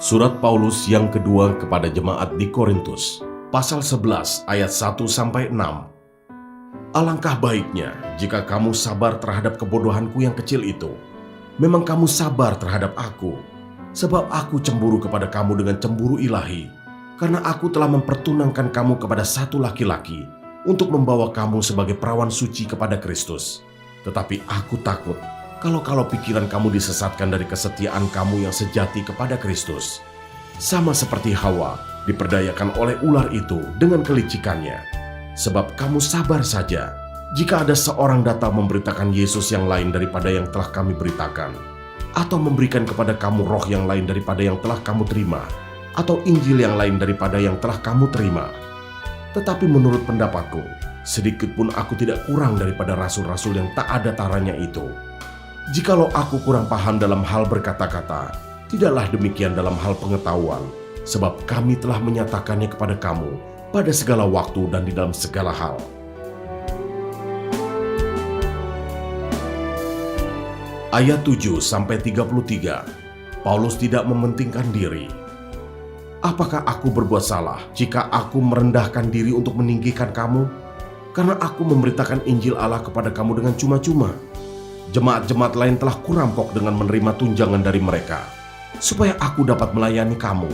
Surat Paulus yang kedua kepada jemaat di Korintus, pasal 11 ayat 1-6. Alangkah baiknya jika kamu sabar terhadap kebodohanku yang kecil itu. Memang kamu sabar terhadap aku, sebab aku cemburu kepada kamu dengan cemburu ilahi, karena aku telah mempertunangkan kamu kepada satu laki-laki untuk membawa kamu sebagai perawan suci kepada Kristus. Tetapi aku takut kalau pikiran kamu disesatkan dari kesetiaan kamu yang sejati kepada Kristus. Sama seperti Hawa diperdayakan oleh ular itu dengan kelicikannya. Sebab kamu sabar saja jika ada seorang datang memberitakan Yesus yang lain daripada yang telah kami beritakan, atau memberikan kepada kamu roh yang lain daripada yang telah kamu terima, atau Injil yang lain daripada yang telah kamu terima. Tetapi menurut pendapatku, sedikit pun aku tidak kurang daripada rasul-rasul yang tak ada taranya itu. Jikalau aku kurang paham dalam hal berkata-kata, tidaklah demikian dalam hal pengetahuan, sebab kami telah menyatakannya kepada kamu pada segala waktu dan di dalam segala hal. Ayat 7-33, Paulus tidak mementingkan diri. Apakah aku berbuat salah jika aku merendahkan diri untuk meninggikan kamu? Karena aku memberitakan Injil Allah kepada kamu dengan cuma-cuma. Jemaat-jemaat lain telah kurampok dengan menerima tunjangan dari mereka, supaya aku dapat melayani kamu.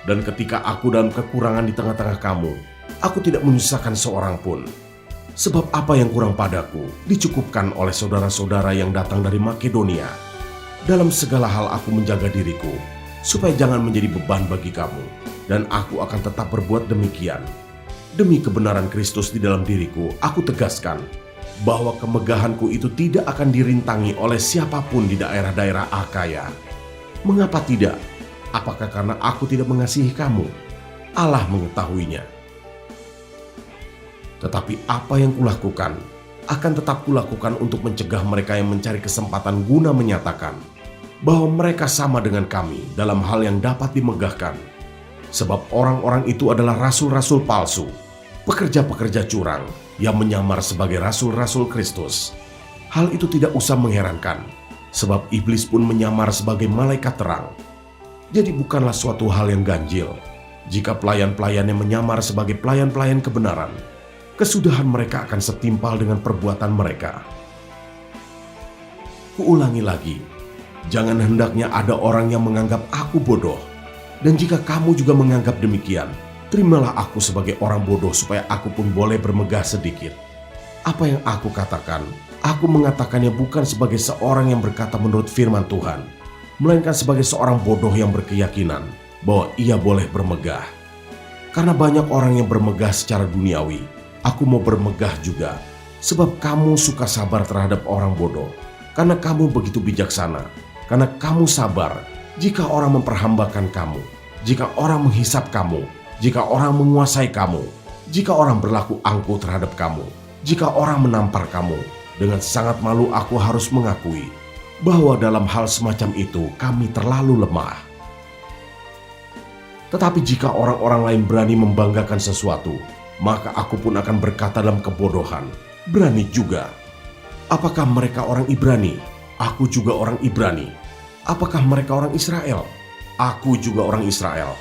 Dan ketika aku dalam kekurangan di tengah-tengah kamu, aku tidak menyusahkan seorang pun. Sebab apa yang kurang padaku dicukupkan oleh saudara-saudara yang datang dari Makedonia. Dalam segala hal aku menjaga diriku, supaya jangan menjadi beban bagi kamu, dan aku akan tetap berbuat demikian. Demi kebenaran Kristus di dalam diriku, aku tegaskan bahwa kemegahanku itu tidak akan dirintangi oleh siapapun di daerah-daerah Akaya. Mengapa tidak? Apakah karena aku tidak mengasihi kamu? Allah mengetahuinya. Tetapi apa yang kulakukan, akan tetap kulakukan untuk mencegah mereka yang mencari kesempatan guna menyatakan bahwa mereka sama dengan kami dalam hal yang dapat dimegahkan. Sebab orang-orang itu adalah rasul-rasul palsu, pekerja-pekerja curang yang menyamar sebagai rasul-rasul Kristus. Hal itu tidak usah mengherankan, sebab iblis pun menyamar sebagai malaikat terang. Jadi bukanlah suatu hal yang ganjil jika pelayan-pelayannya menyamar sebagai pelayan-pelayan kebenaran. Kesudahan mereka akan setimpal dengan perbuatan mereka. Kuulangi lagi, jangan hendaknya ada orang yang menganggap aku bodoh. Dan jika kamu juga menganggap demikian, terimalah aku sebagai orang bodoh supaya aku pun boleh bermegah sedikit. Apa yang aku katakan, aku mengatakannya bukan sebagai seorang yang berkata menurut firman Tuhan, melainkan sebagai seorang bodoh yang berkeyakinan bahwa ia boleh bermegah. Karena banyak orang yang bermegah secara duniawi, aku mau bermegah juga, sebab kamu suka sabar terhadap orang bodoh, karena kamu begitu bijaksana, karena kamu sabar jika orang memperhambakan kamu, jika orang menghisap kamu, jika orang menguasai kamu, jika orang berlaku angkuh terhadap kamu, jika orang menampar kamu. Dengan sangat malu aku harus mengakui bahwa dalam hal semacam itu kami terlalu lemah. Tetapi jika orang-orang lain berani membanggakan sesuatu, maka aku pun akan berkata dalam kebodohan, berani juga. Apakah mereka orang Ibrani? Aku juga orang Ibrani. Apakah mereka orang Israel? Aku juga orang Israel.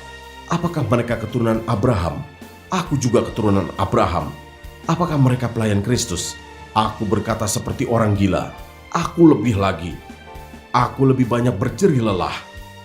Apakah mereka keturunan Abraham? Aku juga keturunan Abraham. Apakah mereka pelayan Kristus? Aku berkata seperti orang gila. Aku lebih lagi. Aku lebih banyak berjerih lelah,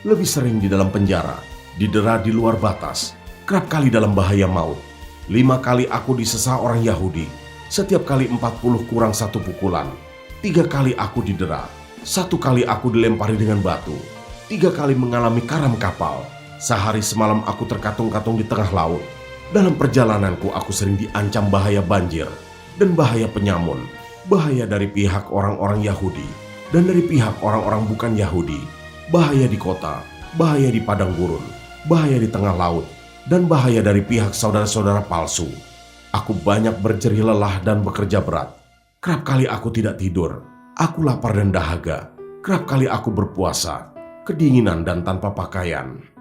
lebih sering di dalam penjara, didera di luar batas, kerap kali dalam bahaya maut. 5 kali aku disesah orang Yahudi, setiap kali 40 kurang 1 pukulan. 3 kali aku didera, 1 kali aku dilempari dengan batu, 3 kali mengalami karam kapal. Sehari semalam aku terkatung-katung di tengah laut. Dalam perjalananku aku sering diancam bahaya banjir dan bahaya penyamun, bahaya dari pihak orang-orang Yahudi dan dari pihak orang-orang bukan Yahudi, bahaya di kota, bahaya di padang gurun, bahaya di tengah laut, dan bahaya dari pihak saudara-saudara palsu. Aku banyak berjerih lelah dan bekerja berat. Kerap kali aku tidak tidur. Aku lapar dan dahaga. Kerap kali aku berpuasa, kedinginan dan tanpa pakaian.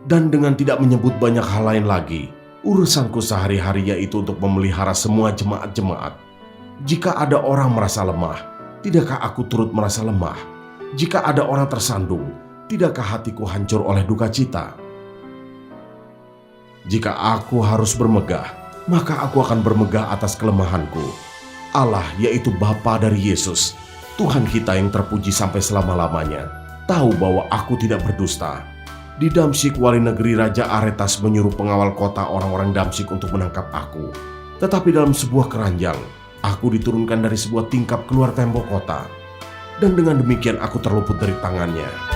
Dan dengan tidak menyebut banyak hal lain lagi, urusanku sehari-hari yaitu untuk memelihara semua jemaat-jemaat. Jika ada orang merasa lemah, tidakkah aku turut merasa lemah? Jika ada orang tersandung, Tidakkah hatiku hancur oleh duka cita? Jika aku harus bermegah, maka aku akan bermegah atas kelemahanku. Allah, yaitu Bapa dari Yesus, Tuhan kita yang terpuji sampai selama-lamanya, tahu bahwa aku tidak berdusta. Di Damsyik, wali negeri Raja Aretas menyuruh pengawal kota orang-orang Damsyik untuk menangkap aku. Tetapi dalam sebuah keranjang, aku diturunkan dari sebuah tingkap keluar tembok kota. Dan dengan demikian aku terluput dari tangannya.